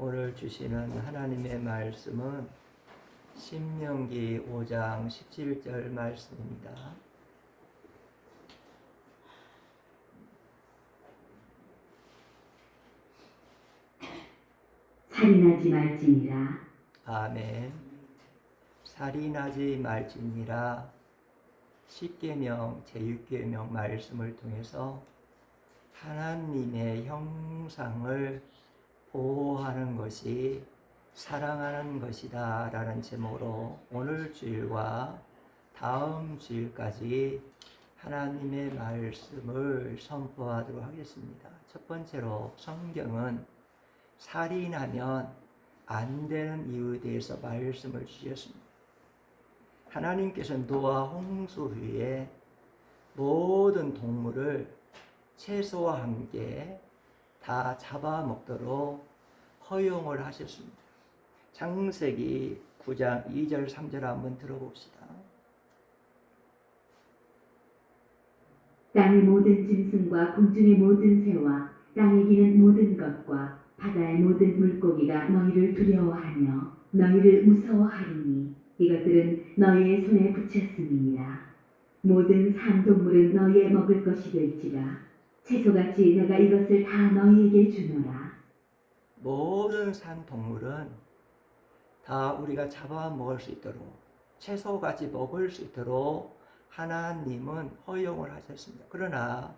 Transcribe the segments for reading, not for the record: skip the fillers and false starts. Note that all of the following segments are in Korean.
오늘 주시는 하나님의 말씀은 신명기 5장 17절 말씀입니다. 살인하지 말지니라. 아멘. 살인하지 말지니라 10계명 제6계명 말씀을 통해서 하나님의 형상을 보호하는 것이 사랑하는 것이다 라는 제목으로 오늘 주일과 다음 주일까지 하나님의 말씀을 선포하도록 하겠습니다. 첫 번째로 성경은 살인하면 안 되는 이유에 대해서 말씀을 주셨습니다. 하나님께서 노아 홍수 후에 모든 동물을 채소와 함께 다 잡아먹도록 허용을 하셨습니다. 창세기 9장 2절 3절 한번 들어봅시다. 땅의 모든 짐승과 공중의 모든 새와 땅에 기는 모든 것과 바다의 모든 물고기가 너희를 두려워하며 너희를 무서워하리니 이것들은 너희의 손에 붙였음이니라. 모든 산동물은 너희의 먹을 것이 될지라. 채소같이 내가 이것을 다 너희에게 주노라. 모든 산동물은 다 우리가 잡아먹을 수 있도록 채소같이 먹을 수 있도록 하나님은 허용을 하셨습니다. 그러나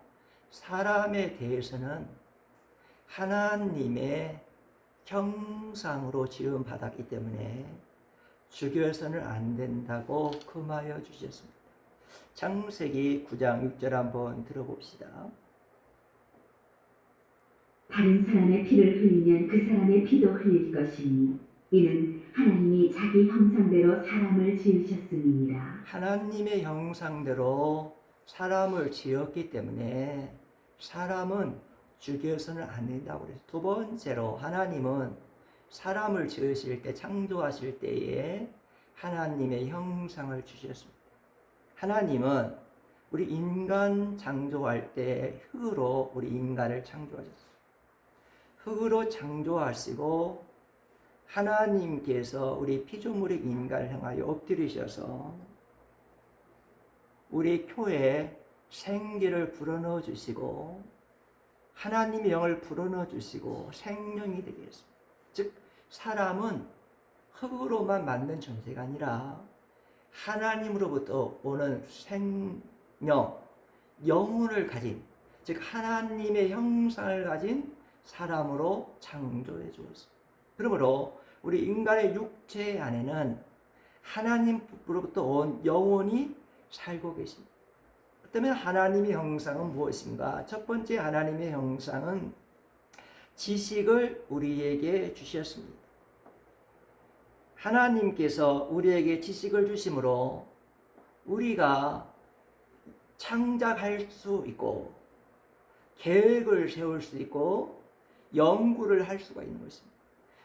사람에 대해서는 하나님의 형상으로 지음 받았기 때문에 죽여서는 안 된다고 금하여 주셨습니다. 창세기 9장 6절 한번 들어봅시다. 다른 사람의 피를 흘리면 그 사람의 피도 흘릴 것이니 이는 하나님이 자기 형상대로 사람을 지으셨음이니라. 하나님의 형상대로 사람을 지었기 때문에 사람은 죽여서는 안 된다고 그랬어요. 두 번째로 하나님은 사람을 지으실 때, 창조하실 때에 하나님의 형상을 주셨습니다. 하나님은 우리 인간 창조할 때 흙으로 우리 인간을 창조하셨어요. 흙으로 창조하시고 하나님께서 우리 피조물의 인간을 향하여 엎드리셔서 우리 쿄에 생기를 불어넣어 주시고 하나님의 영을 불어넣어 주시고 생명이 되게 했습니다. 즉 사람은 흙으로만 만든 존재가 아니라 하나님으로부터 오는 생명, 영혼을 가진, 즉 하나님의 형상을 가진 사람으로 창조해 주었습니다. 그러므로 우리 인간의 육체 안에는 하나님으로부터 온 영혼이 살고 계십니다. 그렇다면 하나님의 형상은 무엇인가? 첫 번째 하나님의 형상은 지식을 우리에게 주셨습니다. 하나님께서 우리에게 지식을 주심으로 우리가 창작할 수 있고 계획을 세울 수 있고 연구를 할 수가 있는 것입니다.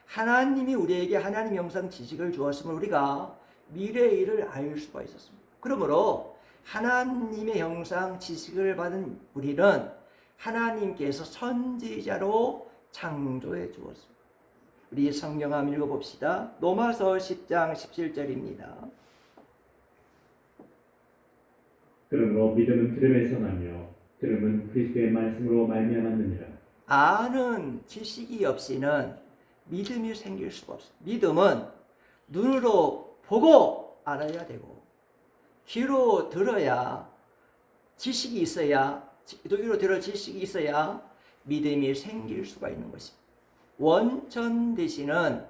하나님이 우리에게 하나님 형상 지식을 주었으면 우리가 미래의 일을 알 수가 있었습니다. 그러므로 하나님의 형상 지식을 받은 우리는 하나님께서 선지자로 창조해 주었습니다. 우리 성경 한번 읽어봅시다. 로마서 10장 17절입니다. 그러므로 믿음은 들음에서 나며 들음은 그리스도의 말씀으로 말미암았느니라. 아는 지식이 없이는 믿음이 생길 수가 없습니다. 믿음은 눈으로 보고 알아야 되고 귀로 들어야 지식이 있어야 귀로 들어 지식이 있어야 믿음이 생길 수가 있는 것입니다. 원천 되시는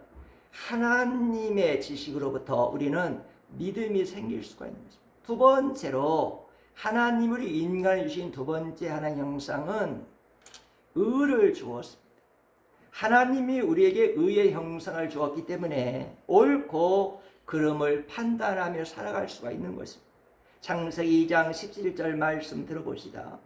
하나님의 지식으로부터 우리는 믿음이 생길 수가 있는 것입니다. 두 번째로 하나님이 인간에 주신 두 번째 하나님 형상은 의를 주었습니다. 하나님이 우리에게 의의 형상을 주었기 때문에 옳고 그름을 판단하며 살아갈 수가 있는 것입니다. 창세기 2장 17절 말씀 들어봅시다.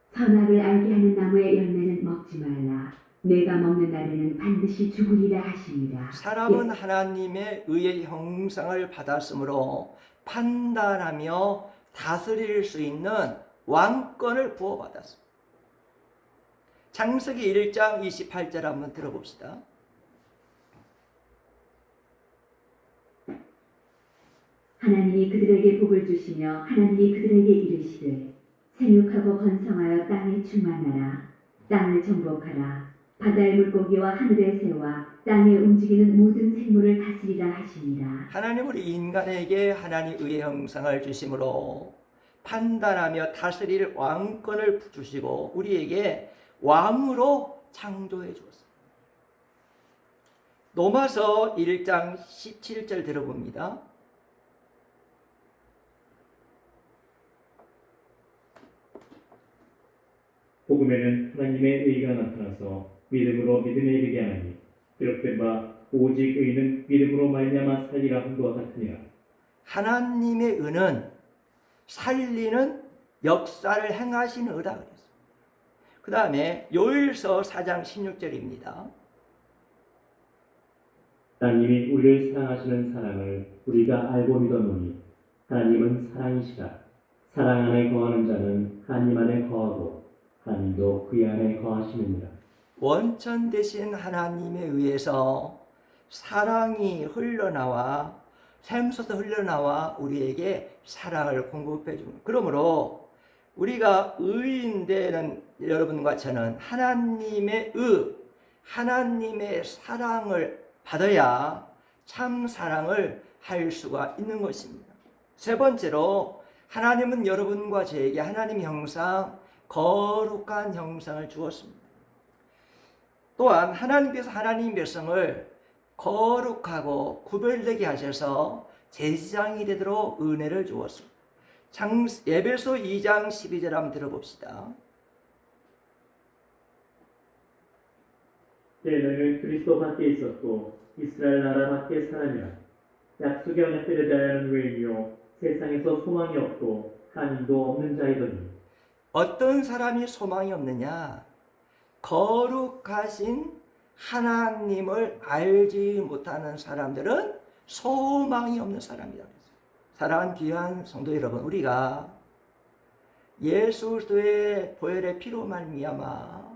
선악을 알게 하는 나무의 열매는 먹지 말라. 내가 먹는 날에는 반드시 죽으리라 하시니라. 사람은 하나님의 의의 형상을 받았으므로 판단하며 다스릴 수 있는 왕권을 부어받았습니다. 창세기 1장 28절 한번 들어봅시다. 하나님이 그들에게 복을 주시며 하나님이 그들에게 이르시되 생육하고 번성하여 땅에 충만하라. 땅을 정복하라. 바다의 물고기와 하늘의 새와 땅에 움직이는 모든 생물을 다스리라 하시니라. 하나님은 인간에게 하나님의 형상을 주심으로 판단하며 다스릴 왕권을 주시고 우리에게 왕으로 창조해 주었습니다. 로마서 1장 17절 들어봅니다. 복음에는 하나님의 의가 나타나서 믿음으로 믿음에 이르게 하나니 기록된 바 오직 의는 믿음으로 말미암아 살리라 함과 같으니라. 하나님의 의는 살리는 역사를 행하시는 의다 그랬어요. 그 다음에 요일서 4장 16절입니다. 하나님이 우리를 사랑하시는 사랑을 우리가 알고 믿었노니 하나님은 사랑이시라. 사랑 안에 거하는 자는 하나님 안에 거하고 하나님도 그의 안에 거하시느니라. 원천 되신 하나님에 의해서 사랑이 흘러나와 샘솟아 흘러나와 우리에게 사랑을 공급해 줍니다. 그러므로 우리가 의인 되는 여러분과 저는 하나님의 하나님의 사랑을 받아야 참 사랑을 할 수가 있는 것입니다. 세 번째로 하나님은 여러분과 저에게 하나님 형상, 거룩한 형상을 주었습니다. 또한 하나님께서 하나님 백성을 거룩하고 구별되게 하셔서 제사장이 되도록 은혜를 주었습니다. 에베소 2장 12절 한번 들어봅시다. 너희는 그리스도 밖에 있었고 이스라엘 나라 밖에 사람이라. 약속의 언약들에 대하여는 외인이요 세상에서 소망이 없고 하나님도 없는 자이더니. 어떤 사람이 소망이 없느냐? 거룩하신 하나님을 알지 못하는 사람들은 소망이 없는 사람이다. 사랑하는 귀한 성도 여러분, 우리가 예수 그리스도의 보혈의 피로 말미암아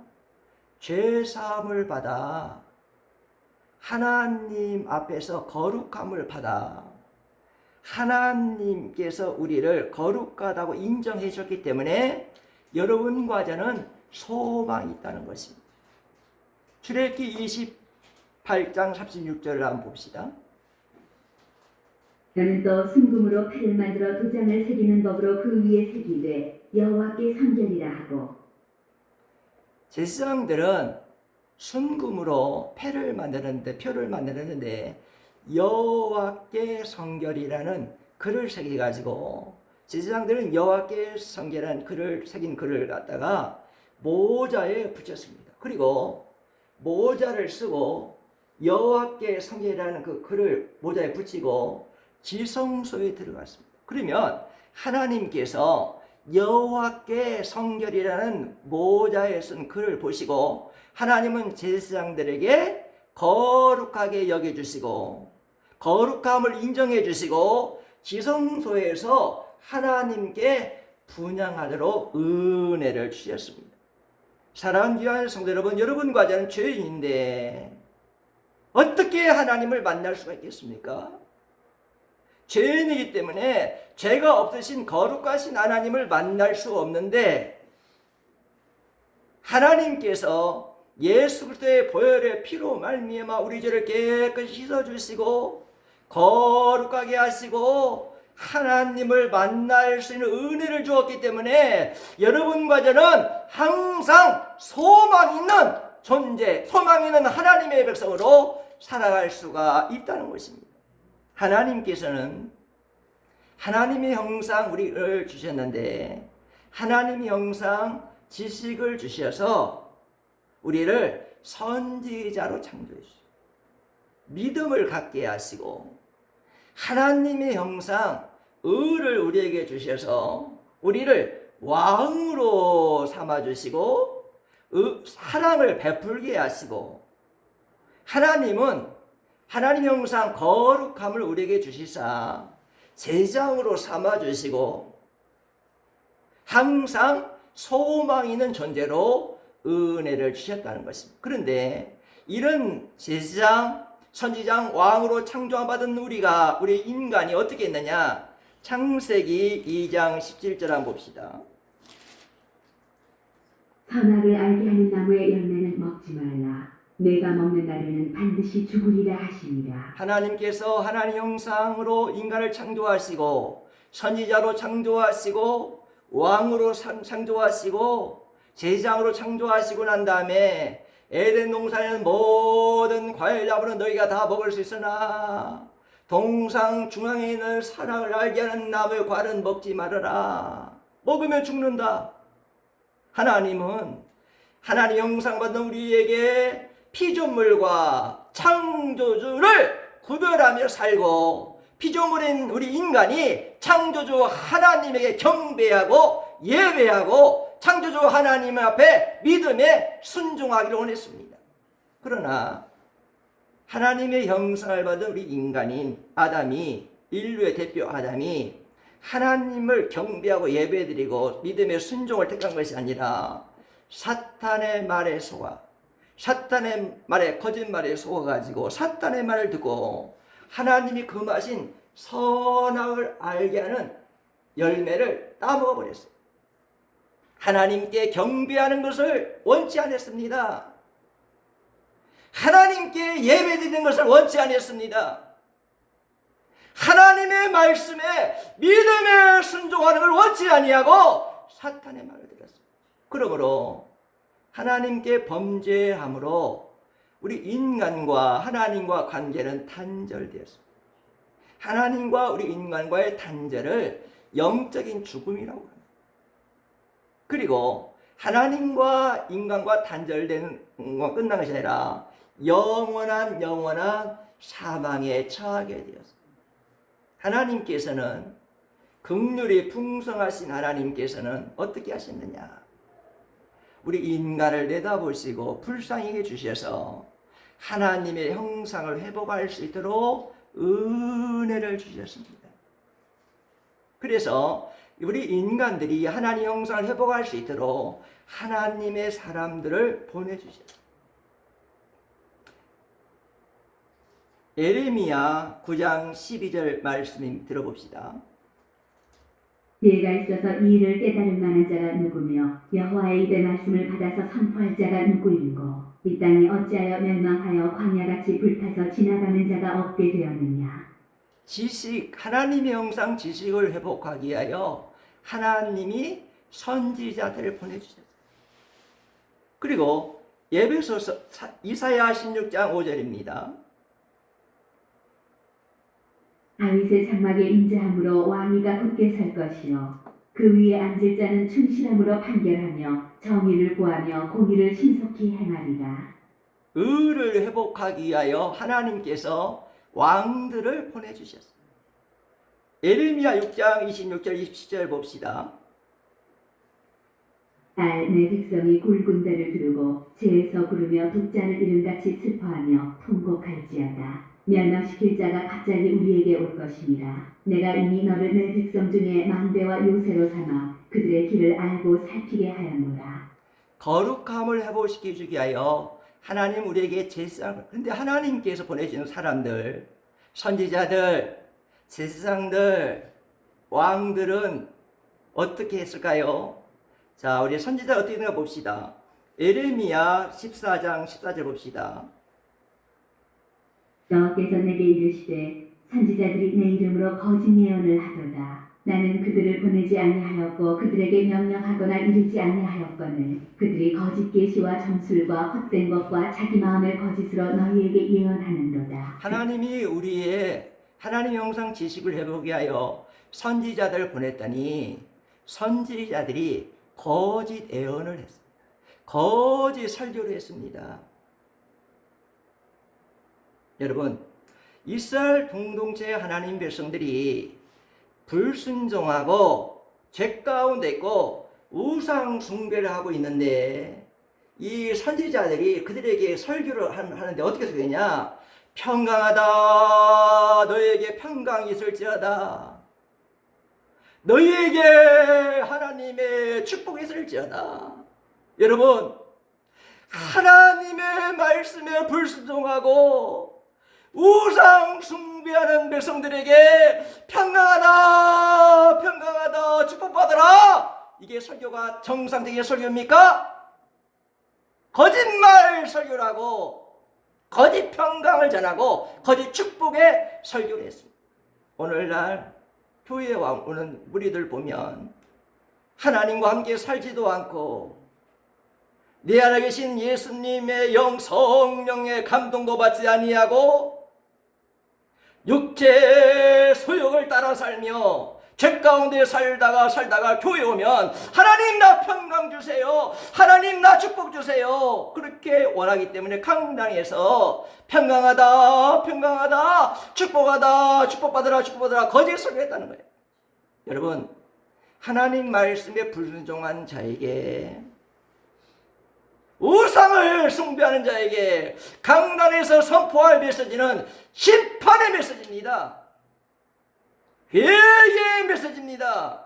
죄 사함을 받아 하나님 앞에서 거룩함을 받아 하나님께서 우리를 거룩하다고 인정해 주셨기 때문에 여러분과 저는 소망이 있다는 것입니다. 출애굽기 28장 36절을 한번 봅시다. 너는 또 순금으로 패를 만들어 도장을 새기는 법으로 그 위에 새기되 여호와께 성결이라 하고. 제사장들은 순금으로 표를 만드는데 여호와께 성결이라는 글을 새겨 가지고 제사장들은 여호와께 성결한 글을 새긴 글을 갖다가 모자에 붙였습니다. 그리고 모자를 쓰고 여호와께 성결이라는 그 글을 모자에 붙이고 지성소에 들어갔습니다. 그러면 하나님께서 여호와께 성결이라는 모자에 쓴 글을 보시고 하나님은 제사장들에게 거룩하게 여겨주시고 거룩함을 인정해 주시고 지성소에서 하나님께 분향하도록 은혜를 주셨습니다. 사랑하는 귀한 성도 여러분, 여러분과 저는 죄인인데 어떻게 하나님을 만날 수가 있겠습니까? 죄인이기 때문에 죄가 없으신 거룩하신 하나님을 만날 수 없는데 하나님께서 예수 그리스도의 보혈의 피로 말미암아 우리 죄를 깨끗이 씻어주시고 거룩하게 하시고 하나님을 만날 수 있는 은혜를 주었기 때문에 여러분과 저는 항상 소망 있는 존재, 소망 있는 하나님의 백성으로 살아갈 수가 있다는 것입니다. 하나님께서는 하나님의 형상 우리를 주셨는데 하나님의 형상 지식을 주셔서 우리를 선지자로 창조해 주시고 믿음을 갖게 하시고 하나님의 형상 의를 우리에게 주셔서 우리를 왕으로 삼아주시고 사랑을 베풀게 하시고 하나님은 하나님 형상 거룩함을 우리에게 주시사 제장으로 삼아주시고 항상 소망 있는 존재로 은혜를 주셨다는 것입니다. 그런데 이런 제사장, 선지장, 왕으로 창조받은 우리 인간이 어떻게 했느냐? 창세기 2장 17절 한번 봅시다. 선악을 알게 하는 나무의 열매는 먹지 말라. 내가 먹는 날에는 반드시 죽으리라 하시니라. 하나님께서 하나님 형상으로 인간을 창조하시고 선지자로 창조하시고 왕으로 창조하시고 제사장으로 창조하시고 난 다음에 에덴 동산에는 모든 과일 나무는 너희가 다 먹을 수 있으나 동상 중앙에 있는 선악을 알게 하는 나무의 과일은 먹지 말아라. 먹으면 죽는다. 하나님은 하나님 형상 받는 우리에게 피조물과 창조주를 구별하며 살고 피조물인 우리 인간이 창조주 하나님에게 경배하고 예배하고 창조주 하나님 앞에 믿음에 순종하기를 원했습니다. 그러나 하나님의 형상을 받은 우리 인간인 아담이, 인류의 대표 아담이 하나님을 경배하고 예배드리고 믿음의 순종을 택한 것이 아니라 사탄의 말에 속아, 사탄의 말에, 거짓말에 속아가지고 사탄의 말을 듣고 하나님이 금하신 선악을 알게 하는 열매를 따먹어 버렸어요. 하나님께 경배하는 것을 원치 않았습니다. 하나님께 예배드리는 것을 원치 않았습니다. 하나님의 말씀에 믿음에 순종하는 걸 원치 아니하고 사탄의 말을 들었어요. 그러므로 하나님께 범죄함으로 우리 인간과 하나님과 관계는 단절되었습니다. 하나님과 우리 인간과의 단절을 영적인 죽음이라고 합니다. 그리고 하나님과 인간과 단절되는 것과 끝난 것이 아니라 영원한 사망에 처하게 되었습니다. 하나님께서는 긍휼이 풍성하신 하나님께서는 어떻게 하셨느냐? 우리 인간을 내다보시고 불쌍히 해주셔서 하나님의 형상을 회복할 수 있도록 은혜를 주셨습니다. 그래서 우리 인간들이 하나님 형상을 회복할 수 있도록 하나님의 사람들을 보내주셨습니다. 예레미야 9장 12절 말씀 들어봅시다. 지혜가 있어서 이 일을 깨달을 만한 자가 누구며 여호와의 입의 말씀을 받아서 선포할 자가 누구인고 이 땅이 어찌하여 멸망하여 광야같이 불타서 지나가는 자가 없게 되었느냐. 하나님의 형상 지식을 회복하기 위하여 하나님이 선지자들을 보내주셨어요. 그리고 에베소서 이사야 16장 5절입니다. 다윗의 장막에 인자함으로 왕위가 굳게 설 것이요 그 위에 앉을 자는 충실함으로 판결하며 정의를 구하며 공의를 신속히 행하리라. 의를 회복하기 위하여 하나님께서 왕들을 보내주셨습니다. 예레미야 6장 26절 27절 봅시다. 날 내 백성이 굵은 배를 두르고 재에서 부르며 독자를 이름같이 슬퍼하며 통곡할지어다. 멸망시킬 자가 갑자기 우리에게 올 것이니라. 내가 이미 너를 내 백성 중에 망대와 요새로 삼아 그들의 길을 알고 살피게 하였노라. 거룩함을 회복시키기 위하여 하나님 우리에게 제사장을, 그런데 하나님께서 보내주는 사람들, 선지자들, 제사장들, 왕들은 어떻게 했을까요? 자, 우리 선지자 어떻게 되는가 봅시다. 예레미야 14장 14절 봅시다. 여호와께서 내게 이르시되 선지자들이 내 이름으로 거짓 예언을 하도다. 나는 그들을 보내지 아니하였고 그들에게 명령하거나 이르지 아니하였거늘 그들이 거짓 계시와 점술과 헛된 것과 자기 마음의 거짓으로 너희에게 예언하는도다. 하나님이 우리의 하나님 형상 지식을 회복하게 하여 선지자들을 보냈더니 선지자들이 거짓 예언을 했습니다. 거짓 설교를 했습니다. 여러분, 이스라엘 공동체의 하나님 백성들이 불순종하고 죄 가운데 있고 우상 숭배를 하고 있는데 이 선지자들이 그들에게 설교를 하는데 어떻게 설교했냐? 평강하다, 너에게 평강이 있을지어다, 너희에게 하나님의 축복이 있을지어다. 여러분, 하나님의 말씀에 불순종하고 우상 숭배하는 백성들에게 평강하다, 평강하다, 축복받으라. 이게 설교가 정상적인 설교입니까? 거짓말 설교라고, 거짓 평강을 전하고 거짓 축복의 설교를 했습니다. 오늘날 교회에 오는 무리들 보면 하나님과 함께 살지도 않고 내 안에 계신 예수님의 영 성령의 감동도 받지 아니하고 육체 소욕을 따라 살며 죄 가운데 살다가 교회 오면 하나님 나 평강 주세요, 하나님 나 축복 주세요, 그렇게 원하기 때문에 강당에서 평강하다, 평강하다, 축복하다, 축복받으라, 축복받으라 거짓 설교했다는 거예요. 여러분, 하나님 말씀에 불순종한 자에게, 우상을 숭배하는 자에게 강단에서 선포할 메시지는 심판의 메시지입니다. 회개의 메시지입니다.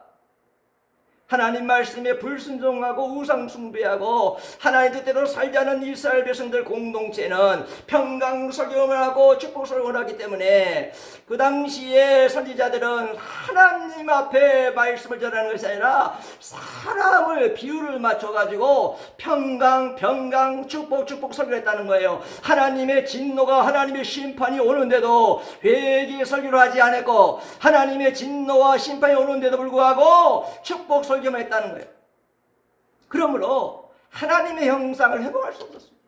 하나님 말씀에 불순종하고 우상 숭배하고 하나님 뜻대로 살지 않은 이스라엘 백성들 공동체는 평강 설교를 하고 축복 설교를 하기 때문에 그 당시에 선지자들은 하나님 앞에 말씀을 전하는 것이 아니라 사람을 비율을 맞춰가지고 평강 축복 설교했다는 거예요. 하나님의 진노가, 하나님의 심판이 오는데도 회개 설교를 하지 않았고 하나님의 진노와 심판이 오는데도 불구하고 축복 설교만 했다는 거예요. 그러므로 하나님의 형상을 회복할 수 없었습니다.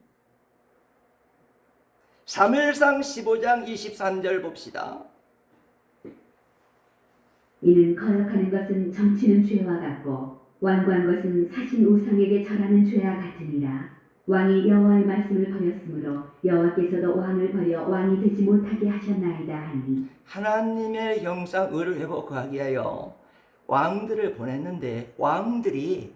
사무엘상 15장 23절 봅시다. 이는 거역하는 것은 점치는 죄와 같고 완고한 것은 사신 우상에게 절하는 죄와 같으니라. 왕이 여호와의 말씀을 버렸으므로 여호와께서도 왕을 버려 왕이 되지 못하게 하셨나이다 하니, 하나님의 형상 의를 회복하기 위하여 왕들을 보냈는데 왕들이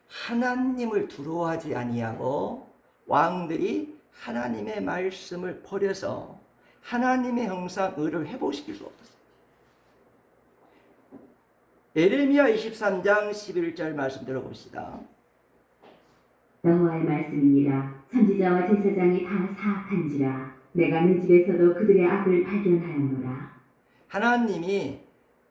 하나님을 두려워하지 아니하고 왕들이 하나님의 말씀을 버려서 하나님의 형상 의를 회복시킬 수 없었어요. 예레미야 23장 11절 말씀 들어봅시다. 여호와의 말씀이니라. 선지자와 제사장이 다 사악한지라. 내가 네 집에서도 그들의 악을 발견하였노라. 하나님이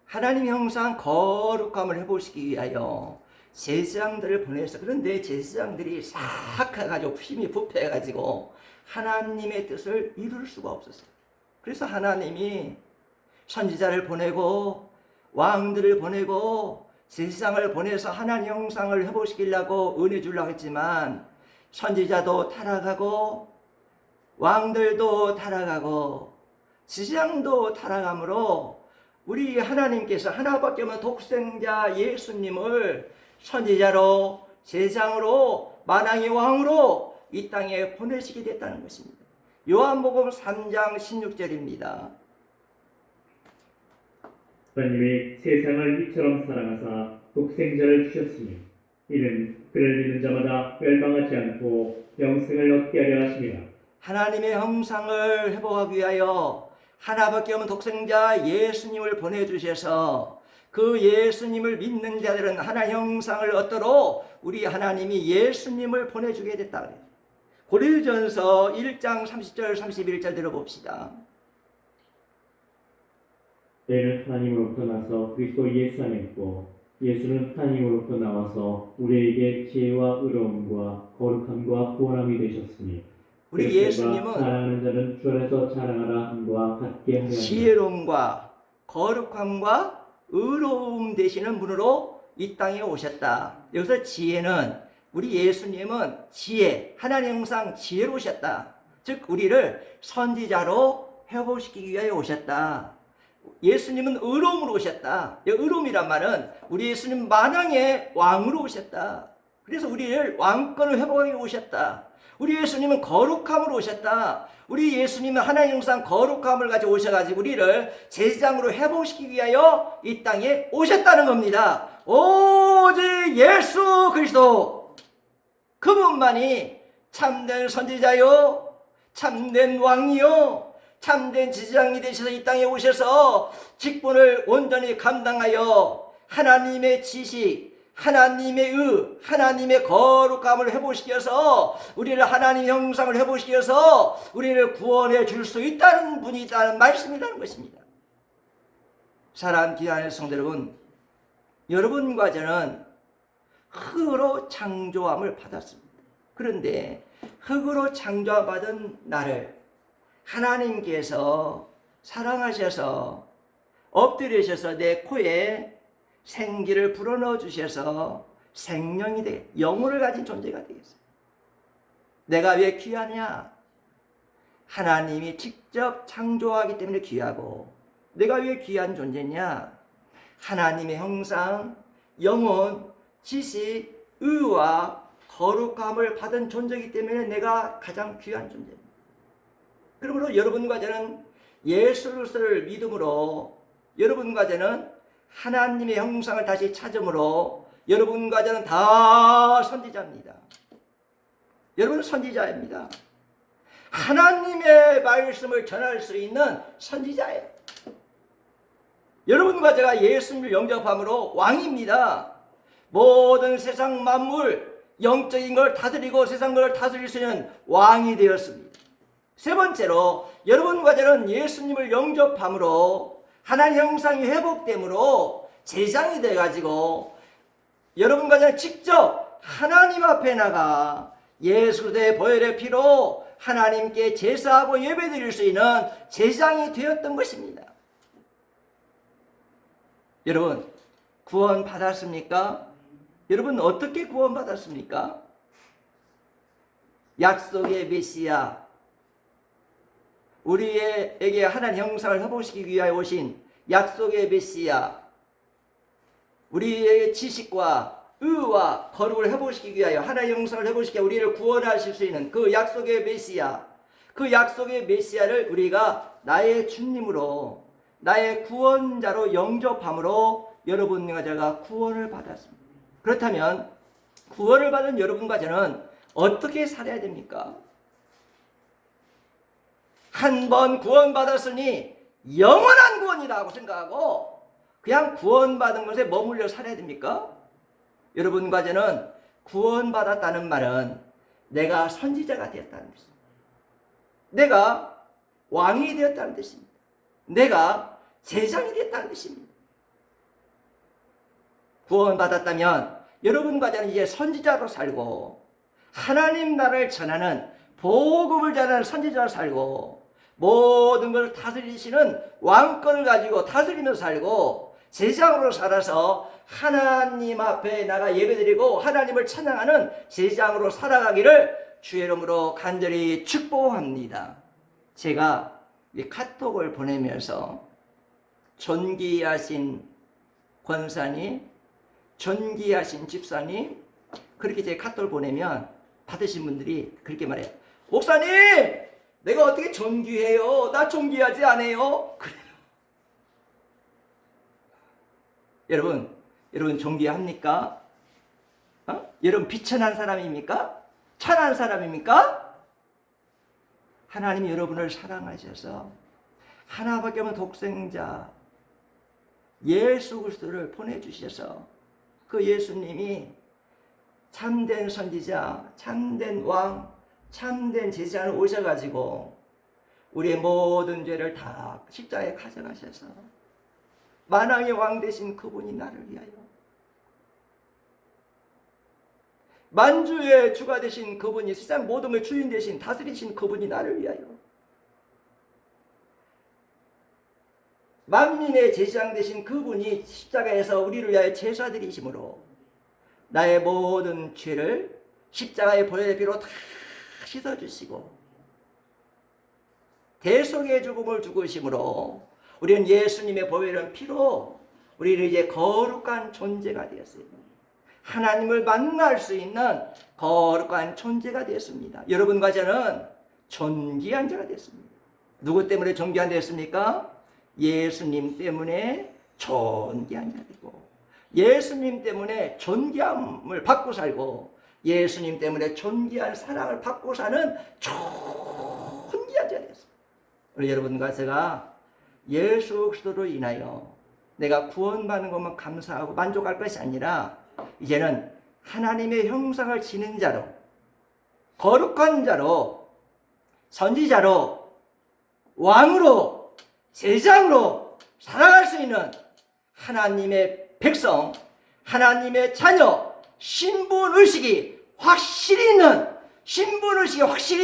하나님의 형상 거룩함을 회복시키기 위하여 제사장들을 보내서, 그런데 제사장들이 사악해가지고 힘이 부패해가지고 하나님의 뜻을 이룰 수가 없었어요. 그래서 하나님이 선지자를 보내고 왕들을 보내고 제사장을 보내서 하나님 형상을 회복시키려고 은혜 주려고 했지만 선지자도 타락하고 왕들도 타락하고 제사장도 타락함으로 우리 하나님께서 하나밖에 없는 독생자 예수님을 선지자로, 제사장으로, 만왕의 왕으로 이 땅에 보내시게 됐다는 것입니다. 요한복음 3장 16절입니다. 하나님이 세상을 이처럼 사랑하사 독생자를 주셨으니 이는 그를 믿는 자마다 멸망하지 않고 영생을 얻게 하려 하심이라. 하나님의 형상을 회복하기 위하여 하나밖에 없는 독생자 예수님을 보내주셔서 그 예수님을 믿는 자들은 하나의 형상을 얻도록 우리 하나님이 예수님을 보내주게 됐다. 고린도전서 1장 30절 31절 들어봅시다. 때는 하나님으로부터 나서 그리스도 예수 안에 있고 예수는 하나님으로부터 나와서 우리에게 지혜와 의로움과 거룩함과 구원함이 되셨으니 우리 예수님은 사랑하는 자는 주 안에서 자랑하라 함과 같게 하려 지혜로움과 거룩함과 의로움 되시는 분으로 이 땅에 오셨다. 여기서 지혜는, 우리 예수님은 지혜, 하나님 형상 지혜로 오셨다. 즉 우리를 선지자로 회복시키기 위하여 오셨다. 예수님은 의로움으로 오셨다. 의로움이란 말은 우리 예수님 만왕의 왕으로 오셨다. 그래서 우리를 왕권을 회복하기 위해 오셨다. 우리 예수님은 거룩함으로 오셨다. 우리 예수님은 하나님 형상 거룩함을 가지고 오셔가지고 우리를 제사장으로 회복시키기 위하여 이 땅에 오셨다는 겁니다. 오직 예수 그리스도, 그분만이 참된 선지자요, 참된 왕이요, 참된 제사장이 되셔서 이 땅에 오셔서 직분을 온전히 감당하여 하나님의 지식, 하나님의 하나님의 거룩함을 회복시켜서 우리를 하나님의 형상을 회복시켜서 우리를 구원해 줄 수 있다는 분이 있다는 말씀이라는 것입니다. 사랑하는 귀한 성도 여러분, 여러분과 저는 흙으로 창조함을 받았습니다. 그런데 흙으로 창조받은 나를 하나님께서 사랑하셔서 엎드리셔서 내 코에 생기를 불어넣어 주셔서 생명이 돼 영혼을 가진 존재가 되겠어요. 내가 왜 귀하냐? 하나님이 직접 창조하기 때문에 귀하고, 내가 왜 귀한 존재냐? 하나님의 형상, 영혼, 지식, 의와 거룩함을 받은 존재이기 때문에 내가 가장 귀한 존재입니다. 그러므로 여러분과 저는 예수 그리스도를 믿음으로, 여러분과 저는 하나님의 형상을 다시 찾음으로 여러분과 저는 다 선지자입니다. 여러분 선지자입니다. 하나님의 말씀을 전할 수 있는 선지자예요. 여러분과 제가 예수님을 영접함으로 왕입니다. 모든 세상 만물, 영적인 걸 다스리고 세상 걸 다스릴 수 있는 왕이 되었습니다. 세 번째로, 여러분과 저는 예수님을 영접함으로 하나님 형상이 회복됨으로 제장이 돼가지고 여러분과 저는 직접 하나님 앞에 나가 예수 그리스도의 보혈의 피로 하나님께 제사하고 예배드릴 수 있는 제장이 되었던 것입니다. 여러분, 구원 받았습니까? 여러분 어떻게 구원 받았습니까? 약속의 메시아, 우리에게 하나님 형상을 회복시키기 위하여 오신 약속의 메시아, 우리의 지식과 의와 거룩을 회복시키기 위하여 하나님 형상을 회복시켜 우리를 구원하실 수 있는 그 약속의 메시아, 그 약속의 메시아를 우리가 나의 주님으로, 나의 구원자로 영접함으로 여러분과 제가 구원을 받았습니다. 그렇다면 구원을 받은 여러분과 저는 어떻게 살아야 됩니까? 한 번 구원받았으니 영원한 구원이라고 생각하고 그냥 구원받은 것에 머물러 살아야 됩니까? 여러분과 저는 구원받았다는 말은 내가 선지자가 되었다는 뜻입니다. 내가 왕이 되었다는 뜻입니다. 내가 제장이 되었다는 뜻입니다. 구원받았다면 여러분과 저는 이제 선지자로 살고 하나님 나라를 전하는, 복음을 전하는 선지자로 살고 모든 것을 다스리시는 왕권을 가지고 다스리면서 살고 제장으로 살아서 하나님 앞에 나가 예배드리고 하나님을 찬양하는 제장으로 살아가기를 주의 이름으로 간절히 축복합니다. 제가 이 카톡을 보내면서 존귀하신 권사님, 존귀하신 집사님, 그렇게 제 카톡을 보내면 받으신 분들이 그렇게 말해요. 목사님, 내가 어떻게 존귀해요? 나 존귀하지 않아요? 그래요. 여러분 존귀합니까? 여러분 비천한 사람입니까? 천한 사람입니까? 하나님이 여러분을 사랑하셔서 하나밖에 없는 독생자 예수 그리스도를 보내주셔서 그 예수님이 참된 선지자, 참된 왕, 참된 제사장으로 오셔가지고 우리의 모든 죄를 다 십자가에 가져가셔서 만왕의 왕 되신 그분이 나를 위하여, 만주의 주가 되신 그분이, 세상 모든 걸 주인 되신 다스리신 그분이 나를 위하여, 만민의 제사장 되신 그분이 십자가에서 우리를 위하여 제사드리심으로 나의 모든 죄를 십자가의 보혈의 피로 다 씻어주시고 대속의 죽음을 죽으심으로 우리는 예수님의 보혈의 피로 우리를 이제 거룩한 존재가 되었어요. 하나님을 만날 수 있는 거룩한 존재가 되었습니다. 여러분과 저는 존귀한 자가 되었습니다. 누구 때문에 존귀한 자 됐습니까? 예수님 때문에 존귀한 자 되고, 예수님 때문에 존귀함을 받고 살고, 예수님 때문에 존귀한 사랑을 받고 사는 존귀한 자 됐습니다. 우리 여러분과 제가 예수 그리스도로 인하여 내가 구원받는 것만 감사하고 만족할 것이 아니라 이제는 하나님의 형상을 지닌 자로, 거룩한 자로, 선지자로, 왕으로, 제장으로 살아갈 수 있는 하나님의 백성, 하나님의 자녀, 신분의식이 확실히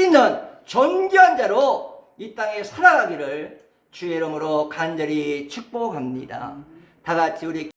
있는 존귀한 자로 이 땅에 살아가기를 주의 이름으로 간절히 축복합니다. 다 같이 우리